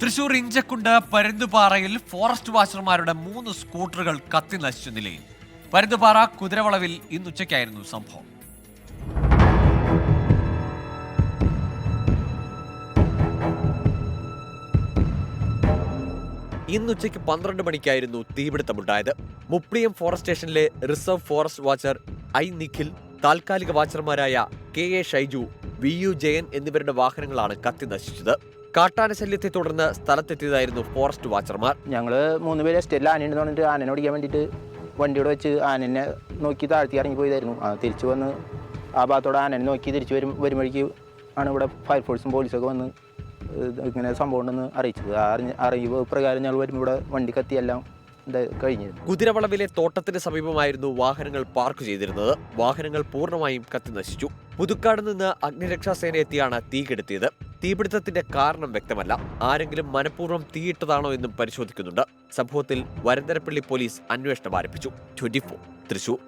Thrissur Inchakkundu പരുന്തുപാറയിൽ forest വാച്ചർമാരുടെ 3 സ്കൂട്ടറുകൾ കത്തി നശിച്ച നിലയിൽ. പരുന്തുപാറ കുതിരവളവിൽ ഇന്നുച്ചയ്ക്കായിരുന്നു സംഭവം. ഇന്നുച്ചയ്ക്ക് 12 മണിക്കായിരുന്നു തീപിടുത്തമുണ്ടായത്. മുപ്ലിയം ഫോറസ്റ്റ് സ്റ്റേഷനിലെ reserve forest watcher I Nikhil, താൽക്കാലിക വാച്ചർമാരായ KA ഷൈജു, VU ജയൻ എന്നിവരുടെ വാഹനങ്ങളാണ് കത്തി നശിച്ചത്. കാട്ടാന ശല്യത്തെ തുടർന്ന് സ്ഥലത്തെത്തിയതായിരുന്നു ഫോറസ്റ്റ് വാച്ചർമാർ. ഞങ്ങള് 3 പേര് എസ്റ്റേറ്റിൽ ആനയുണ്ടെന്ന് പറഞ്ഞിട്ട് ആനനെ ഓടിക്കാൻ വേണ്ടിയിട്ട് വണ്ടിയോടെ വെച്ച് ആനനെ നോക്കി താഴ്ത്തി ഇറങ്ങി പോയതായിരുന്നു. തിരിച്ചു വന്ന് ആ ഭാഗത്തോടെ ആനനെ നോക്കി തിരിച്ചു വരും വഴിക്ക് ആണ് ഇവിടെ ഫയർഫോഴ്സും പോലീസൊക്കെ വന്ന് ഇങ്ങനെ സംഭവം ഉണ്ടെന്ന് അറിയിച്ചത്. അറിവ് പ്രകാരം ഞങ്ങൾ വരുമ്പോൾ ഇവിടെ വണ്ടി കത്തിയെല്ലാം കഴിഞ്ഞിരുന്നു. കുതിരവളവിലെ തോട്ടത്തിന് സമീപമായിരുന്നു വാഹനങ്ങൾ പാർക്ക് ചെയ്തിരുന്നത്. വാഹനങ്ങൾ പൂർണ്ണമായും കത്തി നശിച്ചു. പുതുക്കാട് നിന്ന് അഗ്നിരക്ഷാസേന എത്തിയാണ് തീ കെടുത്തിയത്. തീപിടുത്തത്തിന്റെ കാരണം വ്യക്തമല്ല. ആരെങ്കിലും മനഃപൂർവ്വം തീയിട്ടതാണോ എന്നും പരിശോധിക്കുന്നുണ്ട്. സംഭവത്തിൽ വരന്തരപ്പള്ളി പോലീസ് അന്വേഷണം ആരംഭിച്ചു. 24 തൃശൂർ.